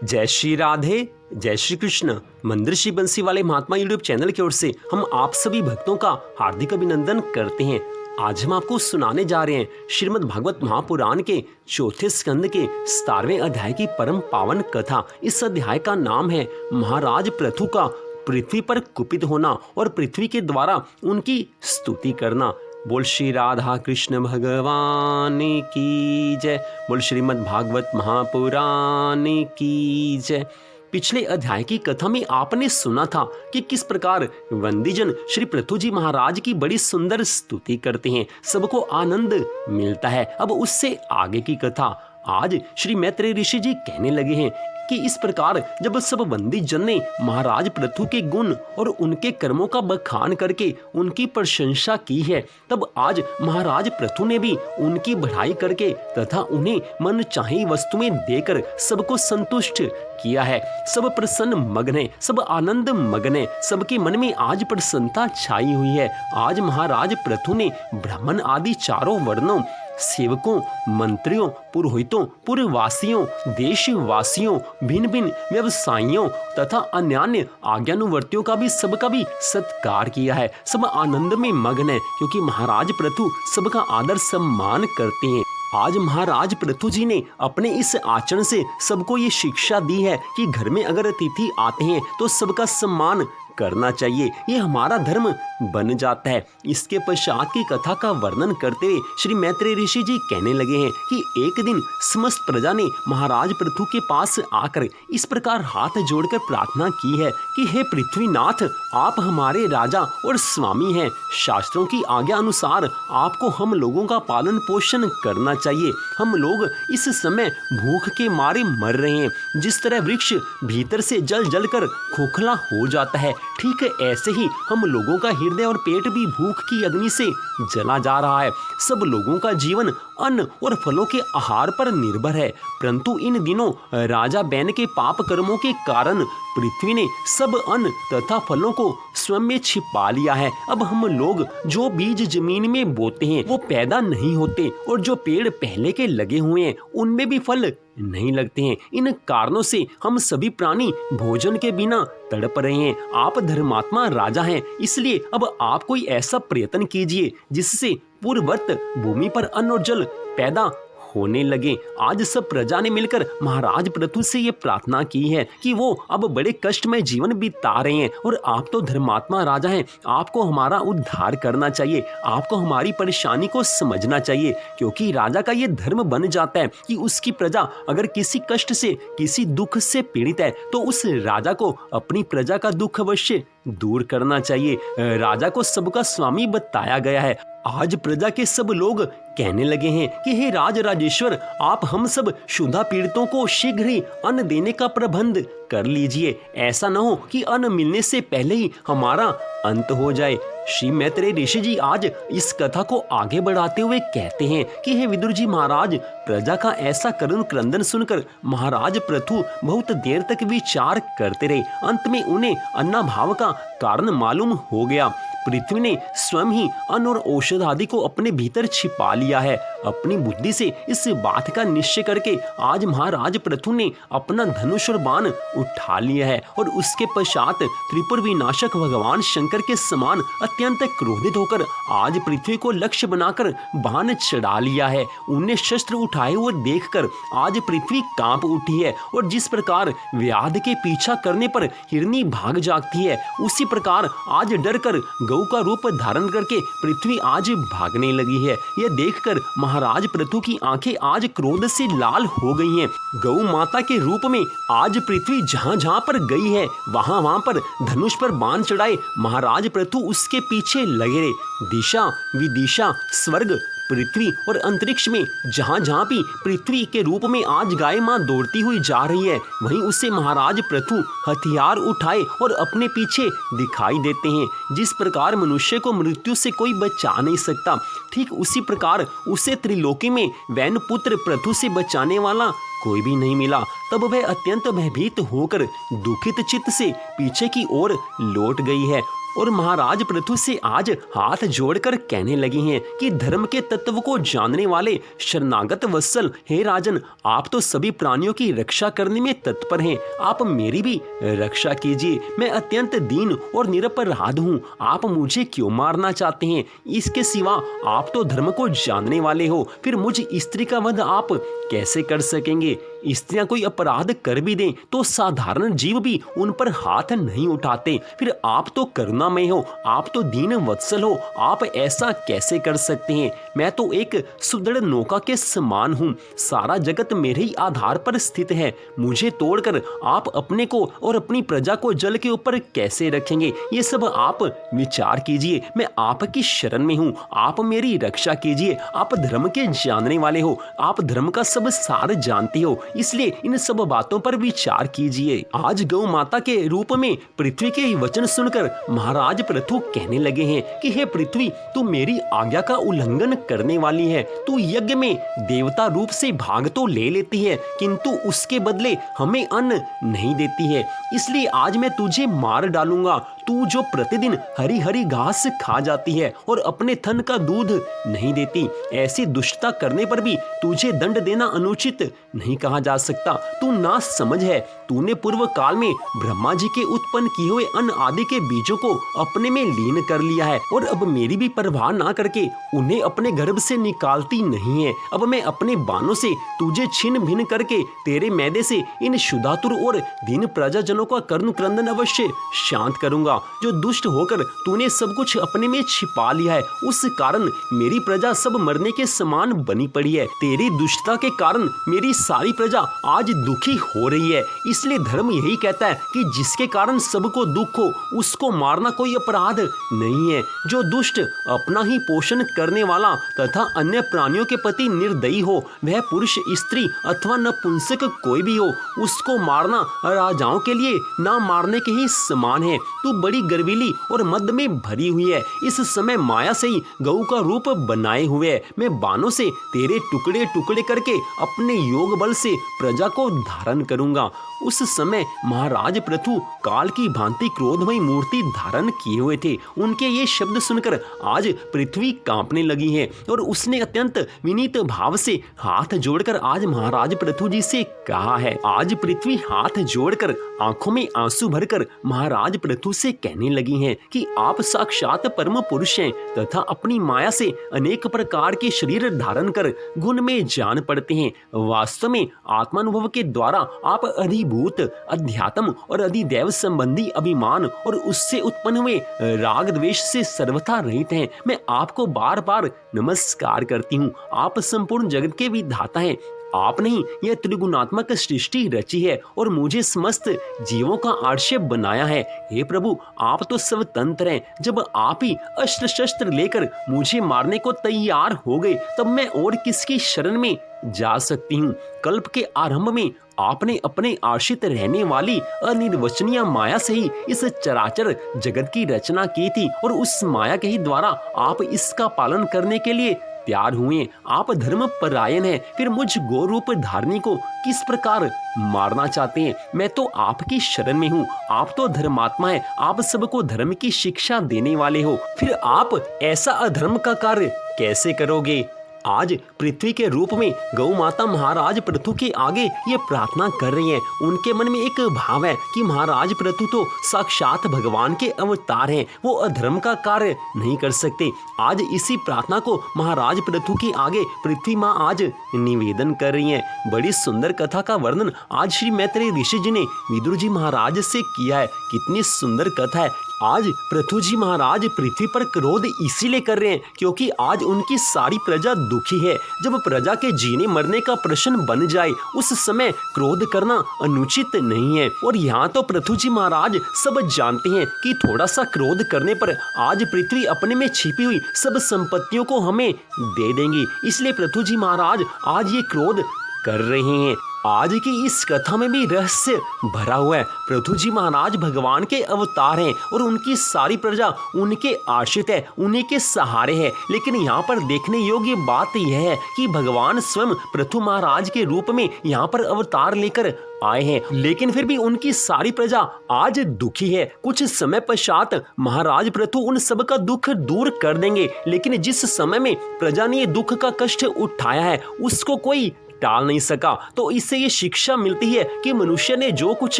जय श्री राधे, जय श्री कृष्ण। मंदिर श्री बंसी वाले महात्मा यूट्यूब चैनल की ओर से हम आप सभी भक्तों का हार्दिक अभिनंदन करते हैं। आज हम आपको सुनाने जा रहे हैं श्रीमद् भागवत महापुराण के चौथे स्कंद के 17वें अध्याय की परम पावन कथा। इस अध्याय का नाम है महाराज पृथु का पृथ्वी पर कुपित होना और पृथ्वी के द्वारा उनकी स्तुति करना। बोल श्री राधा कृष्ण भगवान की जय। बोल श्रीमद् भागवत महापुराण की जय। पिछले अध्याय की कथा में आपने सुना था कि किस प्रकार वंदीजन श्री पृथु जी महाराज की बड़ी सुंदर स्तुति करते हैं, सबको आनंद मिलता है। अब उससे आगे की कथा आज श्री मैत्रेय ऋषि जी कहने लगे हैं कि इस प्रकार जब सब वंदी जन ने महाराज पृथु के गुण और उनके कर्मों का बखान करके उनकी प्रशंसा की है, तब आज महाराज पृथु ने भी उनकी बढ़ाई करके तथा उन्हें मन चाही वस्तुएं देकर सबको संतुष्ट किया है। सब प्रसन्न मग्न है, सब आनंद मग्न है, सबके मन में आज प्रसन्नता छाई हुई है। आज महाराज पृथु ने ब्राह्मण आदि चारों वर्णों, सेवकों, मंत्रियों, पुरोहितों, पुरवासियों, देशवासियों, भिन्न भिन्न व्यवसायियों तथा अन्य आज्ञानुवर्तियों का भी सबका भी सत्कार किया है। सब आनंद में मग्न है क्योंकि महाराज पृथु सबका आदर सम्मान करते हैं। आज महाराज पृथु जी ने अपने इस आचरण से सबको ये शिक्षा दी है कि घर में अगर अतिथि आते हैं तो सबका सम्मान करना चाहिए, ये हमारा धर्म बन जाता है। इसके पश्चात की कथा का वर्णन करते हुए श्री मैत्रेय ऋषि जी कहने लगे हैं कि एक दिन समस्त प्रजा ने महाराज पृथु के पास आकर इस प्रकार हाथ जोड़कर प्रार्थना की है कि हे पृथ्वीनाथ, आप हमारे राजा और स्वामी हैं। शास्त्रों की आज्ञा अनुसार आपको हम लोगों का पालन पोषण करना चाहिए। हम लोग इस समय भूख के मारे मर रहे हैं। जिस तरह वृक्ष भीतर से जल जल कर खोखला हो जाता है, ठीक ऐसे ही हम लोगों का हृदय और पेट भी भूख की अग्नि से जला जा रहा है। सब लोगों का जीवन अन्न और फलों के आहार पर निर्भर है, परंतु इन दिनों राजा बैन के पाप कर्मों के कारण पृथ्वी ने सब अन्न तथा फलों को स्वयं में छिपा लिया है। अब हम लोग जो बीज जमीन में बोते हैं वो पैदा नहीं होते और जो पेड़ पहले के लगे हुए हैं उनमें भी फल नहीं लगते हैं। इन कारणों से हम सभी प्राणी भोजन के बिना तड़प रहे हैं। आप धर्मात्मा राजा हैं, इसलिए अब आप कोई ऐसा प्रयत्न कीजिए जिससे पूर्ववत भूमि पर अन्न और जल पैदा होने लगे। आज सब प्रजा ने मिलकर महाराज पृथु से ये प्रार्थना की है कि वो अब बड़े कष्ट में जीवन बिता रहे हैं और आप तो धर्मात्मा राजा हैं, आपको हमारा उद्धार करना चाहिए, आपको हमारी परेशानी को समझना चाहिए, क्योंकि राजा का ये धर्म बन जाता है कि उसकी प्रजा अगर किसी कष्ट से, किसी दुख से पीड़ित है तो उस राजा को अपनी प्रजा का दुख अवश्य दूर करना चाहिए। राजा को सबका स्वामी बताया गया है। आज प्रजा के सब लोग कहने लगे हैं कि हे राज राजेश्वर, आप हम सब क्षुधा पीड़ितों को शीघ्र ही अन्न देने का प्रबंध कर लीजिए। ऐसा न हो कि अन्न मिलने से पहले ही हमारा अंत हो जाए। श्री मैत्रेय ऋषि जी आज इस कथा को आगे बढ़ाते हुए कहते हैं कि हे विदुर जी महाराज, प्रजा का ऐसा करुण क्रंदन सुनकर महाराज पृथु बहुत देर तक विचार करते रहे। अंत में उन्हें अन्नाभाव का कारण मालूम हो गया। पृथ्वी ने स्वयं ही अन्न और औषध आदि को अपने भीतर छिपा लिया है। अपनी बुद्धि से इस बात का निश्चय करके आज महाराज पृथु ने अपना धनुष और बाण उठा लिया है और उसके पश्चात त्रिपुर विनाशक भगवान शंकर के समान अत्यंत क्रोधित होकर आज पृथ्वी को लक्ष्य बनाकर बाण चढ़ा लिया है। उन्हें शस्त्र उठाए हुए देखकर आज पृथ्वी कांप उठी है और जिस प्रकार व्याध के पीछा करने पर हिरनी भाग जाती है, उसी प्रकार आज डर कर गौ का रूप धारण करके पृथ्वी आज भागने लगी है। यह देखकर महाराज पृथु की आंखें आज क्रोध से लाल हो गई हैं। गौ माता के रूप में आज पृथ्वी जहां जहां पर गई है वहां वहां पर धनुष पर बाण चढ़ाए महाराज पृथु उसके पीछे लगे रहे। दिशा विदिशा, स्वर्ग, पृथ्वी और अंतरिक्ष में जहां जहां भी पृथ्वी के रूप में आज गाय मां दौड़ती हुई जा रही है, वहीं उसे महाराज पृथु हथियार उठाए और अपने पीछे दिखाई देते हैं। जिस प्रकार मनुष्य को मृत्यु से कोई बचा नहीं सकता, ठीक उसी प्रकार उसे त्रिलोकी में वैन पुत्र पृथु से बचाने वाला कोई भी नहीं मिला। तब वह अत्यंत भयभीत होकर दुखित चित्त से पीछे की ओर लौट गई है और महाराज पृथु से आज हाथ जोड़कर कहने लगी हैं कि धर्म के तत्व को जानने वाले शरणागत वत्सल, हे राजन, आप तो सभी प्राणियों की रक्षा करने में तत्पर हैं, आप मेरी भी रक्षा कीजिए। मैं अत्यंत दीन और निरपराध हूँ, आप मुझे क्यों मारना चाहते हैं? इसके सिवा आप तो धर्म को जानने वाले हो, फिर मुझ स्त्री का वध आप कैसे कर सकेंगे? स्त्रियां कोई अपराध कर भी दें तो साधारण जीव भी उन पर हाथ नहीं उठाते, फिर आप तो करुणामय हो, आप तो दीन वत्सल हो, आप ऐसा कैसे कर सकते हैं? मैं तो एक सुदृढ़ नौका के समान हूँ, सारा जगत मेरे ही आधार पर स्थित है, मुझे तोड़कर आप अपने को और अपनी प्रजा को जल के ऊपर कैसे रखेंगे? ये सब आप विचार कीजिए। मैं आपकी शरण में हूँ, आप मेरी रक्षा कीजिए। आप धर्म के जानने वाले हो, आप धर्म का सब सार जानते हो, इसलिए इन सब बातों पर विचार कीजिए। आज गौ माता के रूप में पृथ्वी के वचन सुनकर महाराज पृथु कहने लगे हैं कि हे पृथ्वी, तू मेरी आज्ञा का उल्लंघन करने वाली है। तू यज्ञ में देवता रूप से भाग तो ले लेती है, किंतु उसके बदले हमें अन्न नहीं देती है, इसलिए आज मैं तुझे मार डालूंगा। तू जो प्रतिदिन हरी हरी घास खा जाती है और अपने थन का दूध नहीं देती, ऐसी दुष्टता करने पर भी तुझे दंड देना अनुचित नहीं कहा जा सकता। तू ना समझ है, तूने पूर्व काल में ब्रह्मा जी के उत्पन्न किए हुए अन्न आदि के बीजों को अपने में लीन कर लिया है और अब मेरी भी परवाह ना करके उन्हें अपने गर्भ से निकालती नहीं है। अब मैं अपने बाणों से तुझे छिन्न भिन्न करके तेरे मैदे से इन शुदातुर और दीन प्रजाजनों का कर्ण क्रंदन अवश्य शांत करूंगा। जो दुष्ट होकर तूने सब कुछ अपने में छिपा लिया है, उस कारण मेरी प्रजा सब मरने के समान बनी पड़ी है। तेरी दुष्टता के कारण मेरी सारी प्रजा आज दुखी हो रही है, इसलिए धर्म यही कहता है कि जिसके कारण सबको दुख हो उसको मारना कोई अपराध नहीं है। जो दुष्ट अपना ही पोषण करने वाला तथा अन्य प्राणियों के प्रति निर्दयी हो, वह पुरुष, स्त्री अथवा नपुंसक कोई भी हो, उसको मारना राजाओं के लिए ना मारने के ही समान है। तू बड़ी गर्वीली और मद में भरी हुई है, इस समय माया से ही गऊ का रूप बनाए हुए है। मैं बाणों से तेरे टुकड़े टुकड़े करके अपने योग बल से प्रजा को धारण करूंगा। उस समय महाराज पृथु काल की भांति क्रोधमयी मूर्ति धारण किए हुए थे। उनके ये शब्द सुनकर आज पृथ्वी कांपने लगी है और उसने अत्यंत विनीत भाव से हाथ जोड़कर आज महाराज पृथु जी से कहा है। आज पृथ्वी हाथ जोड़कर आंखों में आंसू भरकर महाराज पृथु से कहने लगी हैं कि आप साक्षात परम पुरुष हैं तथा अपनी माया से अनेक प्रकार के शरीर धारण कर गुण में जान पड़ते हैं। वास्तव में आत्मानुभव के द्वारा आप अधिभूत, अध्यात्म और अधिदैव संबंधी अभिमान और उससे उत्पन्न हुए राग द्वेष से सर्वथा रहित हैं। मैं आपको बार बार नमस्कार करती हूँ। आप संपूर्ण जगत के विधाता हैं। आपने ही यह त्रिगुणात्मक सृष्टि रची है और मुझे समस्त जीवों का आश्रय बनाया है। हे प्रभु, आप तो स्वतंत्र हैं। जब आप ही अस्त्र शस्त्र लेकर मुझे मारने को तैयार हो गए, तब मैं और किसकी शरण में जा सकती हूँ? कल्प के आरंभ में आपने अपने आश्रित रहने वाली अनिर्वचनीय माया से ही इस चराचर जगत की रचना की थी और उस माया के ही द्वारा आप इसका पालन करने के लिए तैयार हुए। आप धर्म परायण हैं, फिर मुझ गो रूप धारणी को किस प्रकार मारना चाहते हैं? मैं तो आपकी शरण में हूँ। आप तो धर्मात्मा हैं, आप सबको धर्म की शिक्षा देने वाले हो, फिर आप ऐसा अधर्म का कार्य कैसे करोगे? आज पृथ्वी के रूप में गौ माता महाराज पृथु के आगे ये प्रार्थना कर रही हैं। उनके मन में एक भाव है कि महाराज पृथु तो साक्षात भगवान के अवतार हैं, वो अधर्म का कार्य नहीं कर सकते। आज इसी प्रार्थना को महाराज पृथु के आगे पृथ्वी माँ आज निवेदन कर रही हैं। बड़ी सुंदर कथा का वर्णन आज श्री मैत्रेय ऋषि जी ने विदुर जी महाराज से किया है। कितनी सुंदर कथा है। आज पृथु जी महाराज पृथ्वी पर क्रोध इसीलिए कर रहे हैं क्योंकि आज उनकी सारी प्रजा दुखी है। जब प्रजा के जीने मरने का प्रश्न बन जाए, उस समय क्रोध करना अनुचित नहीं है। और यहाँ तो पृथु जी महाराज सब जानते हैं कि थोड़ा सा क्रोध करने पर आज पृथ्वी अपने में छिपी हुई सब संपत्तियों को हमें दे देंगी, इसलिए पृथु जी महाराज आज ये क्रोध कर रहे हैं। आज की इस कथा में भी रहस्य भरा हुआ है। पृथु जी महाराज भगवान के अवतार हैं और उनकी सारी प्रजा उनके आश्रित है, उन्हीं के सहारे है। लेकिन यहाँ पर देखने योग्य बात यह है कि भगवान स्वयं पृथु महाराज के रूप में यहाँ पर अवतार लेकर आए हैं, लेकिन फिर भी उनकी सारी प्रजा आज दुखी है। कुछ समय पश्चात महाराज पृथु उन सब का दुख दूर कर देंगे, लेकिन जिस समय में प्रजा ने ये दुख का कष्ट उठाया है उसको कोई टाल नहीं सका। तो इससे ये शिक्षा मिलती है कि मनुष्य ने जो कुछ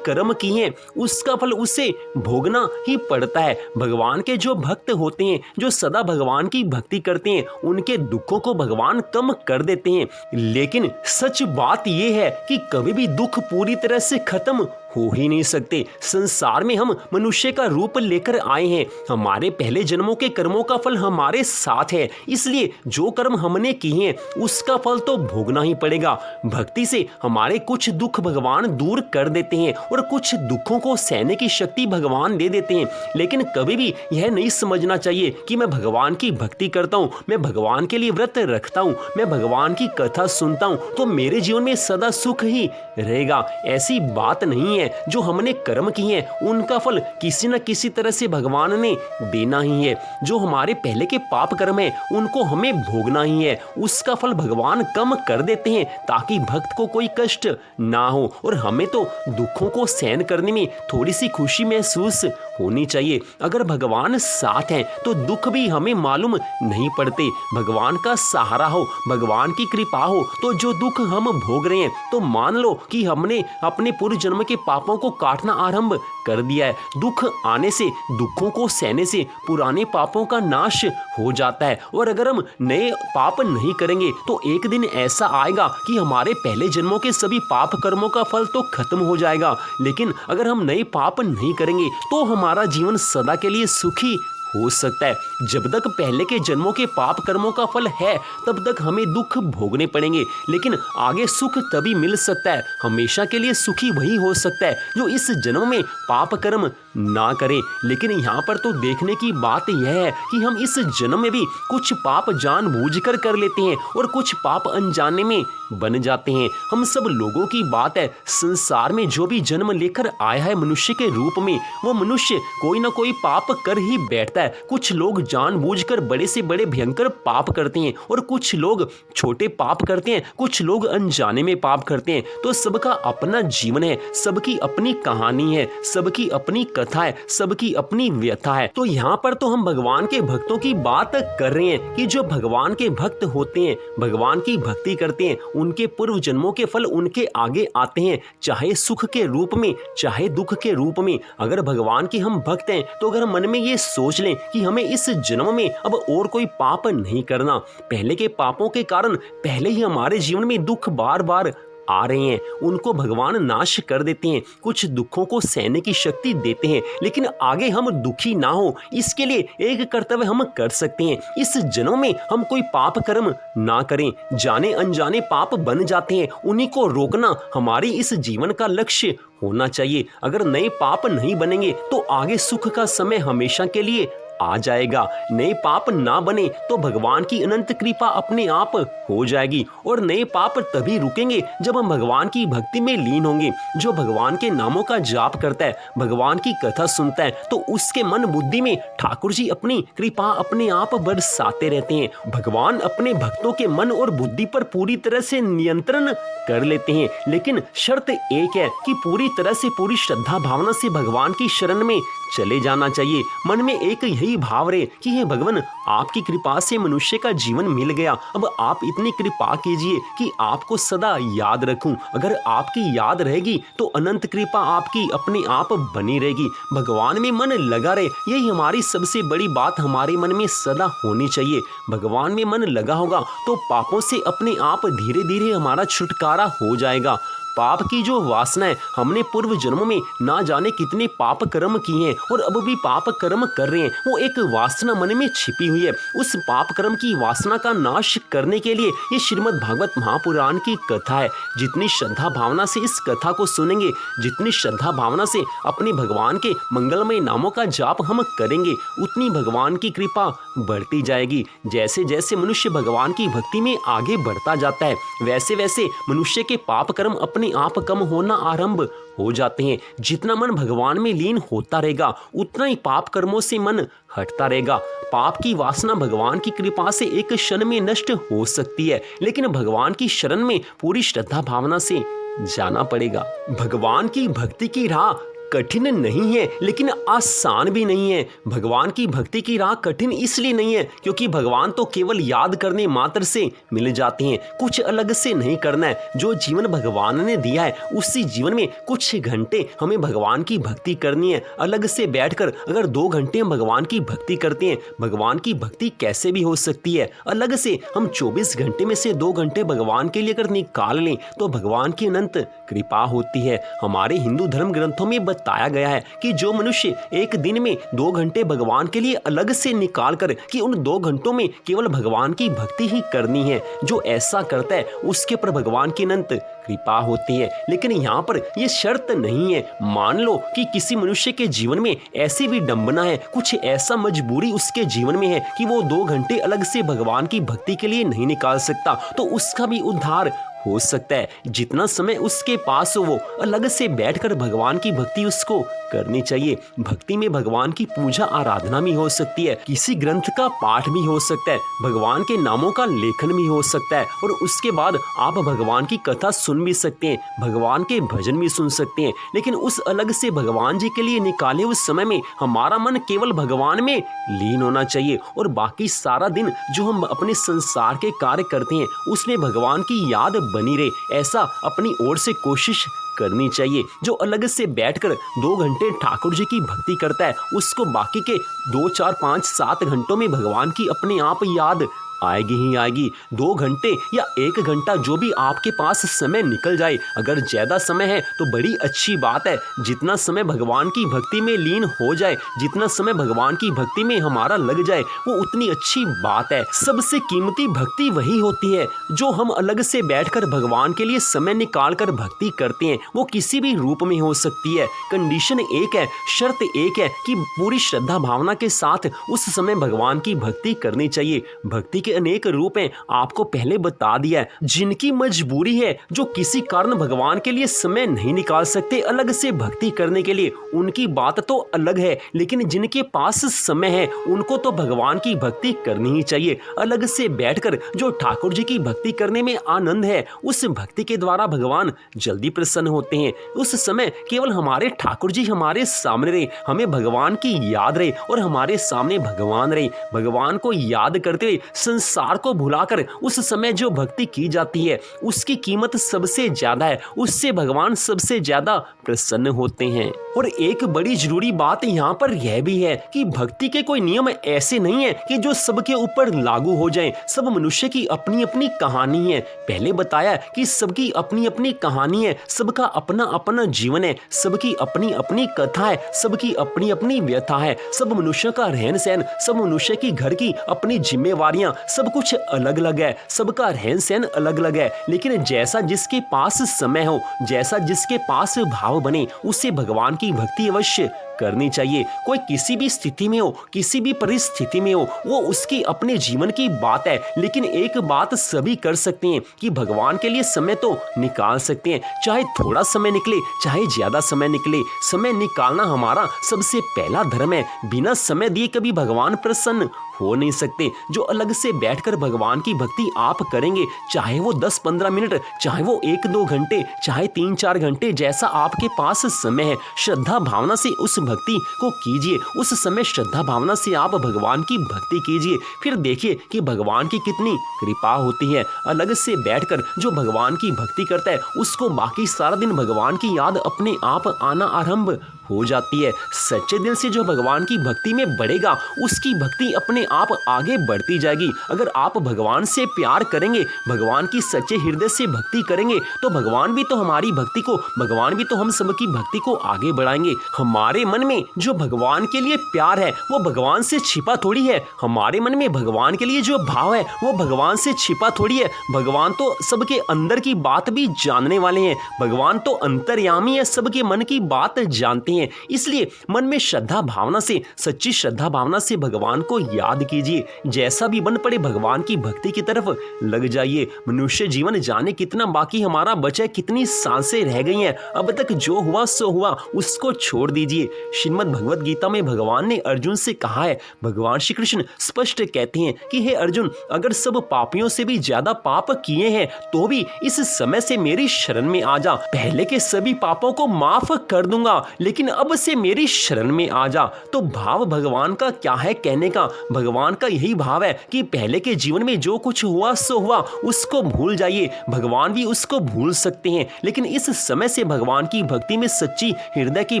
कर्म किए हैं उसका फल उसे भोगना ही पड़ता है। भगवान के जो भक्त होते हैं, जो सदा भगवान की भक्ति करते हैं, उनके दुखों को भगवान कम कर देते हैं। लेकिन सच बात यह है कि कभी भी दुख पूरी तरह से खत्म हो ही नहीं सकते। संसार में हम मनुष्य का रूप लेकर आए हैं, हमारे पहले जन्मों के कर्मों का फल हमारे साथ है, इसलिए जो कर्म हमने किए हैं उसका फल तो भोगना ही पड़ेगा। भक्ति से हमारे कुछ दुख भगवान दूर कर देते हैं और कुछ दुखों को सहने की शक्ति भगवान दे देते हैं। लेकिन कभी भी यह नहीं समझना चाहिए कि मैं भगवान की भक्ति करता हूँ, मैं भगवान के लिए व्रत रखता हूँ, मैं भगवान की कथा सुनता हूँ तो मेरे जीवन में सदा सुख ही रहेगा। ऐसी बात नहीं है। जो हमने कर्म किए हैं उनका फल किसी न किसी तरह से भगवान ने देना ही है। जो हमारे पहले के पाप कर्म है उनको हमें भोगना ही है, उसका फल भगवान कम कर देते हैं ताकि भक्त को कोई कष्ट ना हो। और हमें तो दुखों को सहन करने में थोड़ी सी खुशी महसूस होनी चाहिए। अगर भगवान साथ हैं तो दुख भी हमें मालूम नहीं पड़ते। भगवान का सहारा हो, भगवान की कृपा हो तो जो दुख हम भोग रहे हैं तो मान लो कि हमने अपने पूर्व जन्म के पापों को काटना आरंभ कर दिया है। दुख आने से, दुखों को सहने से पुराने पापों का नाश हो जाता है। और अगर हम नए पाप नहीं करेंगे तो एक दिन ऐसा आएगा कि हमारे पहले जन्मों के सभी पाप कर्मों का फल तो खत्म हो जाएगा। लेकिन अगर हम नए पाप नहीं करेंगे तो हमारा जीवन सदा के लिए सुखी हो सकता है। जब तक पहले के जन्मों के पाप कर्मों का फल है तब तक हमें दुख भोगने पड़ेंगे, लेकिन आगे सुख तभी मिल सकता है। हमेशा के लिए सुखी वही हो सकता है जो इस जन्म में पाप कर्म ना करे। लेकिन यहाँ पर तो देखने की बात यह है कि हम इस जन्म में भी कुछ पाप जानबूझकर कर लेते हैं और कुछ पाप अनजाने में बन जाते हैं। हम सब लोगों की बात है, संसार में जो भी जन्म लेकर आया है मनुष्य के रूप में, वो मनुष्य कोई ना कोई पाप कर ही बैठता है। कुछ लोग जानबूझकर बड़े से बड़े भयंकर पाप करते हैं और कुछ लोग छोटे पाप करते हैं, कुछ लोग अनजाने में पाप करते हैं। तो सबका अपना जीवन है, सबकी अपनी कहानी है, सबकी अपनी कथा है, सबकी अपनी व्यथा है। तो यहाँ पर तो हम भगवान के भक्तों की बात कर रहे हैं कि जो भगवान के भक्त होते हैं, भगवान की भक्ति करते हैं, उनके पूर्व जन्मों के फल उनके आगे आते हैं, चाहे सुख के रूप में चाहे दुख के रूप में। अगर भगवान के हम भक्त हैं तो अगर मन में ये सोच लें कि हमें इस जन्म में अब और कोई पाप नहीं करना, पहले के पापों के कारण पहले ही हमारे जीवन में दुख बार बार आ रहे हैं, उनको भगवान नाश कर देते हैं, कुछ दुखों को सहने की शक्ति देते हैं। लेकिन आगे हम दुखी ना हो इसके लिए एक कर्तव्य हम कर सकते हैं। इस जन्म में हम कोई पाप कर्म ना करें। जाने अनजाने पाप बन जाते हैं, उन्हीं को रोकना हमारी इस जीवन का लक्ष्य होना चाहिए। अगर नए पाप नहीं बनेंगे तो आगे सुख का समय हमेशा के लिए आ जाएगा। नए पाप ना बने तो भगवान की अनंत कृपा अपने आप हो जाएगी। और नए पाप तभी रुकेंगे जब हम भगवान की भक्ति में लीन होंगे। जो भगवान के नामों का जाप करता है, भगवान की कथा सुनता है, तो उसके मन बुद्धि में ठाकुर जी अपनी कृपा अपने आप बरसाते रहते हैं। भगवान अपने भक्तों के मन और बुद्धि पर पूरी तरह से नियंत्रण कर लेते हैं। लेकिन शर्त एक है कि पूरी तरह से पूरी श्रद्धा भावना से भगवान की शरण में चले जाना चाहिए। मन में एक यही भाव रहे कि हे भगवान, आपकी कृपा से मनुष्य का जीवन मिल गया, अब आप इतनी कृपा कीजिए कि आपको सदा याद रखूं। अगर आपकी याद रहेगी तो अनंत कृपा आपकी अपने आप बनी रहेगी। भगवान में मन लगा रहे, यही हमारी सबसे बड़ी बात हमारे मन में सदा होनी चाहिए। भगवान में मन लगा होगा तो पापों से अपने आप धीरे धीरे हमारा छुटकारा हो जाएगा। पाप की जो वासना है, हमने पूर्व जन्मों में ना जाने कितने पाप कर्म किए हैं और अब भी पाप कर्म कर रहे हैं, वो एक वासना मन में छिपी हुई है। उस पाप कर्म की वासना का नाश करने के लिए ये श्रीमद् भागवत महापुराण की कथा है। जितनी श्रद्धा भावना से इस कथा को सुनेंगे, जितनी श्रद्धा भावना से अपने भगवान के मंगलमय नामों का जाप हम करेंगे, उतनी भगवान की कृपा बढ़ती जाएगी। जैसे जैसे मनुष्य भगवान की भक्ति में आगे बढ़ता जाता है, वैसे वैसे मनुष्य के पाप कर्म अपने आप कम होना आरंभ हो जाते हैं। जितना मन भगवान में लीन होता रहेगा, उतना ही पाप कर्मों से मन हटता रहेगा। पाप की वासना भगवान की कृपा से एक क्षण में नष्ट हो सकती है, लेकिन भगवान की शरण में पूरी श्रद्धा भावना से जाना पड़ेगा। भगवान की भक्ति की राह कठिन नहीं है, लेकिन आसान भी नहीं है। भगवान की भक्ति की राह कठिन इसलिए नहीं है क्योंकि भगवान तो केवल याद करने मात्र से मिल जाते हैं। कुछ अलग से नहीं करना है। जो जीवन भगवान ने दिया है, उसी जीवन में कुछ घंटे हमें भगवान की भक्ति करनी है। अलग से बैठकर अगर 2 घंटे हम भगवान की भक्ति करते हैं, भगवान की भक्ति कैसे भी हो सकती है। अलग से हम 24 घंटे में से 2 घंटे भगवान के लिए अगर निकाल लें तो भगवान की अनंत कृपा होती है। हमारे हिंदू धर्म ग्रंथों में बताया गया है कि जो मनुष्य एक दिन में 2 घंटे भगवान के लिए अलग से निकाल कर कि उन 2 घंटों में केवल भगवान की भक्ति ही करनी है, जो ऐसा करता है उसके पर भगवान की अनंत कृपा होती है। लेकिन यहाँ पर यह शर्त नहीं है। मान लो कि किसी मनुष्य के जीवन में ऐसी विडंबना है, कुछ ऐसा मजबूरी उसके जीवन में है कि वो 2 घंटे अलग से भगवान की भक्ति के लिए नहीं निकाल सकता, तो उसका भी उद्धार हो सकता है। जितना समय उसके पास हो, वो अलग से बैठकर भगवान की भक्ति उसको करनी चाहिए। भक्ति में भगवान की पूजा आराधना भी हो सकती है, किसी ग्रंथ का पाठ भी हो सकता है, भगवान के नामों का लेखन भी हो सकता है, और उसके बाद आप भगवान की कथा सुन भी सकते हैं, भगवान के भजन भी सुन सकते हैं। लेकिन उस अलग से भगवान जी के लिए निकाले उस समय में हमारा मन केवल भगवान में लीन होना चाहिए, और बाकी सारा दिन जो हम अपने संसार के कार्य करते हैं उसमें भगवान की याद बनी रहे, ऐसा अपनी ओर से कोशिश करनी चाहिए। जो अलग से बैठकर 2 घंटे ठाकुर जी की भक्ति करता है, उसको बाकी के 2, 4, 5, 7 घंटों में भगवान की अपने आप याद आएगी ही आएगी। 2 घंटे या 1 घंटा जो भी आपके पास समय निकल जाए, अगर ज्यादा समय है तो बड़ी अच्छी बात है। जितना समय भगवान की भक्ति में लीन हो जाए, जितना समय भगवान की भक्ति में हमारा लग जाए, वो उतनी अच्छी बात है। सबसे कीमती भक्ति वही होती है जो हम अलग से बैठकर भगवान के लिए समय निकाल कर भक्ति करते हैं। वो किसी भी रूप में हो सकती है। कंडीशन एक है, शर्त एक है कि पूरी श्रद्धा भावना के साथ उस समय भगवान की भक्ति करनी चाहिए। भक्ति के अनेक रूप हैं, आपको पहले बता दिया है। जिनकी मजबूरी है, जो किसी कारण भगवान के लिए समय नहीं निकाल सकते अलग से भक्ति करने के लिए, उनकी बात तो अलग है। लेकिन जिनके पास समय है, उनको तो भगवान की भक्ति करनी ही चाहिए। अलग से बैठकर जो ठाकुर जी की भक्ति करने में आनंद है, उस भक्ति के द्वारा भगवान जल्दी प्रसन्न होते हैं। उस समय केवल हमारे ठाकुर जी हमारे सामने रहे, हमें भगवान की याद रहे और हमारे सामने भगवान रहे। भगवान को याद करते हुए संसार को भुलाकर उस समय जो भक्ति की जाती है, उसकी कीमत सबसे ज्यादा है। उससे भगवान सबसे ज्यादा प्रसन्न होते हैं। और एक बड़ी जरूरी बात यहाँ पर यह भी है कि भक्ति के कोई नियम ऐसे नहीं है कि जो सबके ऊपर लागू हो जाएं। सब मनुष्य की अपनी अपनी कहानी है। पहले बताया कि सबकी अपनी अपनी कहानी है, सबका अपना अपना जीवन है, सबकी अपनी अपनी कथा है, सबकी अपनी अपनी व्यथा है। सब मनुष्य का रहन सहन, सब मनुष्य की घर की अपनी जिम्मेवारियां, सब कुछ अलग अलग है, सबका रहन सहन अलग अलग है। लेकिन जैसा जिसके पास समय हो, जैसा जिसके पास भाव बने, उससे भगवान की भक्ति अवश्य करनी चाहिए। कोई किसी भी स्थिति में हो, किसी भी परिस्थिति में हो, वो उसकी अपने जीवन की बात है। लेकिन एक बात सभी कर सकते हैं कि भगवान के लिए समय तो निकाल सकते हैं। चाहे थोड़ा समय निकले, चाहे ज्यादा समय निकले, समय निकालना हमारा सबसे पहला धर्म है। बिना समय दिए कभी भगवान प्रसन्न हो नहीं सकते। जो अलग से बैठकर भगवान की भक्ति आप करेंगे, चाहे वो 10-15 मिनट, चाहे वो 1-2 घंटे, चाहे 3-4 घंटे, जैसा आपके पास समय है, श्रद्धा भावना से उस भक्ति को कीजिए। उस समय श्रद्धा भावना से आप भगवान की भक्ति कीजिए। फिर देखिए कि भगवान की कितनी कृपा होती है। अलग से बैठकर जो भगवान की भक्ति करता है, उसको बाकी सारा दिन भगवान की याद अपने आप आना आरंभ हो जाती है। सच्चे दिल से जो भगवान की भक्ति में बढ़ेगा, उसकी भक्ति अपने आप आगे बढ़ती जाएगी। अगर आप भगवान से प्यार करेंगे, भगवान की सच्चे हृदय से भक्ति करेंगे, तो भगवान भी तो हमारी भक्ति को, भगवान भी तो हम सबकी भक्ति को आगे बढ़ाएंगे। हमारे मन में जो भगवान के लिए प्यार है वो भगवान से छिपा थोड़ी है। हमारे मन में भगवान के लिए जो भाव है वो भगवान से छिपा थोड़ी है। भगवान तो सबके अंदर की बात भी जानने वाले हैं। भगवान तो अंतर्यामी है, सबके मन की बात जानते हैं। इसलिए मन में श्रद्धा भावना से, सच्ची श्रद्धा भावना से भगवान को याद कीजिए। जैसा भी बन पड़े भगवान की भक्ति की तरफ लग जाइए। मनुष्य जीवन जाने कितना बाकी हमारा बचा है, कितनी सांसें रह गई हैं, अब तक जो हुआ सो हुआ, उसको छोड़ दीजिए। श्रीमद् भगवत गीता में भगवान ने अर्जुन से कहा है, भगवान श्री कृष्ण स्पष्ट कहते हैं कि हे अर्जुन, अगर सब पापियों से भी ज्यादा पाप किए हैं तो भी इस समय से मेरी शरण में आ जा। पहले के सभी पापों को माफ कर दूंगा, लेकिन अब से मेरी शरण में आ जा। तो भाव भगवान का क्या है कहने का? भगवान का यही भाव है कि पहले के जीवन में जो कुछ हुआ सो हुआ, उसको भूल जाइए। भगवान भी उसको भूल सकते हैं, लेकिन इस समय से भगवान की भक्ति में सच्ची हृदय की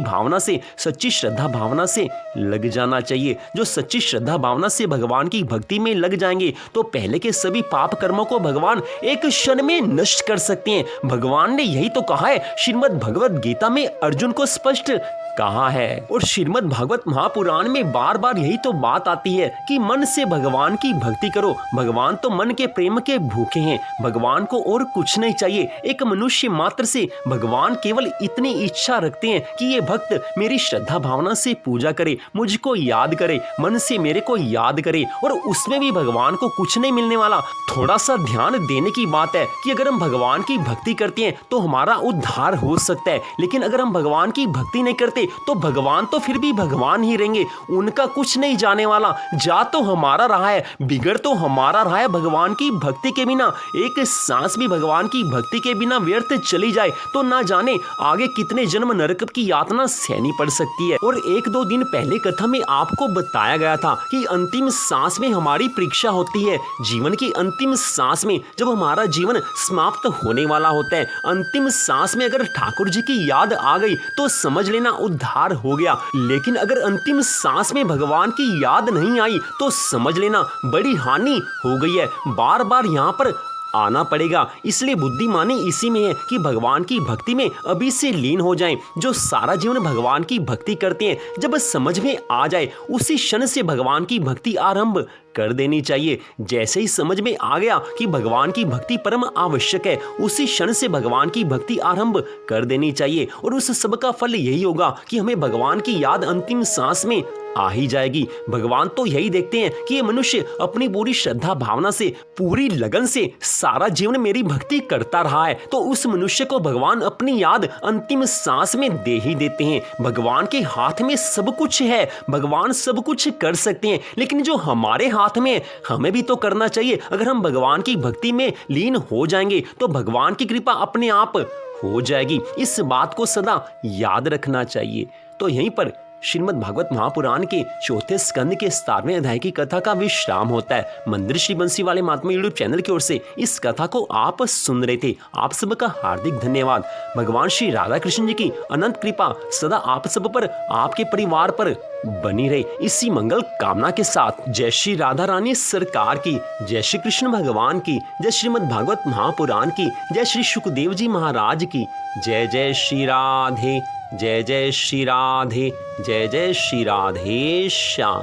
भावना से, सच्ची श्रद्धा भावना से लग जाना चाहिए। जो सच्ची श्रद्धा भावना से भगवान की भक्ति में लग जाएंगे तो पहले के सभी पाप कर्मों को भगवान एक क्षण में नष्ट कर सकते हैं। भगवान ने यही तो कहा है, श्रीमद् भगवत गीता में अर्जुन को स्पष्ट कहा है। और श्रीमद् भागवत महापुराण में बार बार यही तो बात आती है कि मन से भगवान की भक्ति करो। भगवान तो मन के प्रेम के भूखे हैं, भगवान को और कुछ नहीं चाहिए। एक मनुष्य मात्र से भगवान केवल इतनी इच्छा रखते हैं कि ये भक्त मेरी श्रद्धा भावना से पूजा करे, मुझको याद करे, मन से मेरे को याद करे। और उसमें भी भगवान को कुछ नहीं मिलने वाला। थोड़ा सा ध्यान देने की बात है कि अगर हम भगवान की भक्ति करते हैं तो हमारा उद्धार हो सकता है, लेकिन अगर हम भगवान की भक्ति नहीं करते तो भगवान तो फिर भी भगवान ही रहेंगे, उनका कुछ नहीं जाने वाला। जा तो हमारा रहा है, बिगड़ तो हमारा रहा है। भगवान की भक्ति के बिना एक सांस भी भगवान की भक्ति के बिना व्यर्थ चली जाए तो ना जाने आगे कितने जन्म नरक की यातना सहनी पड़ सकती है। और एक दो दिन पहले कथा में आपको बताया गया था कि अंतिम सांस में हमारी परीक्षा होती है। जीवन की अंतिम सांस में जब हमारा जीवन समाप्त होने वाला होता है, अंतिम सांस में अगर ठाकुर जी की याद आ गई तो समझ लेना उद्धार हो गया। लेकिन अगर अंतिम सांस में भगवान की याद नहीं आई तो समझ लेना बड़ी हानि हो गई है। बार बार यहाँ पर आना पड़ेगा। इसलिए बुद्धिमानी इसी में है कि भगवान की भक्ति में अभी से लीन हो जाएं। जो सारा जीवन भगवान की भक्ति करते हैं, जब समझ में आ जाए उसी क्षण से भगवान की भक्ति आरंभ कर देनी चाहिए। जैसे ही समझ में आ गया कि भगवान की भक्ति परम आवश्यक है, उसी क्षण से भगवान की भक्ति आरंभ कर देनी चाहिए। और उस सब का फल यही होगा कि हमें भगवान की याद अंतिम सांस में आ ही जाएगी। भगवान तो यही देखते हैं कि ये मनुष्य अपनी पूरी श्रद्धा भावना से, पूरी लगन से सारा जीवन मेरी भक्ति करता रहा है, तो उस मनुष्य को भगवान अपनी याद अंतिम सांस में दे ही देते हैं। भगवान के हाथ में सब कुछ है, भगवान सब कुछ कर सकते हैं, लेकिन जो हमारे हाथ में हमें भी तो करना चाहिए। अगर हम भगवान की भक्ति में लीन हो जाएंगे तो भगवान की कृपा अपने आप हो जाएगी। इस बात को सदा याद रखना चाहिए। तो यहीं पर श्रीमद् भागवत महापुराण के चौथे स्कंद के 17वें अध्याय की कथा का विश्राम होता है। मंदिर श्री बंसी वाले महात्मा यूट्यूब चैनल की ओर से इस कथा को आप सुन रहे थे। आप सबका हार्दिक धन्यवाद। भगवान श्री राधा कृष्ण जी की अनंत कृपा सदा आप सब पर, आपके परिवार पर बनी रहे, इसी मंगल कामना के साथ जय श्री राधा रानी सरकार की, जय श्री कृष्ण भगवान की, जय श्रीमद् भागवत महापुराण की, जय श्री सुखदेव जी महाराज की, जय जय श्री राधे, जय जय श्री राधे, जय जय श्री राधे श्याम।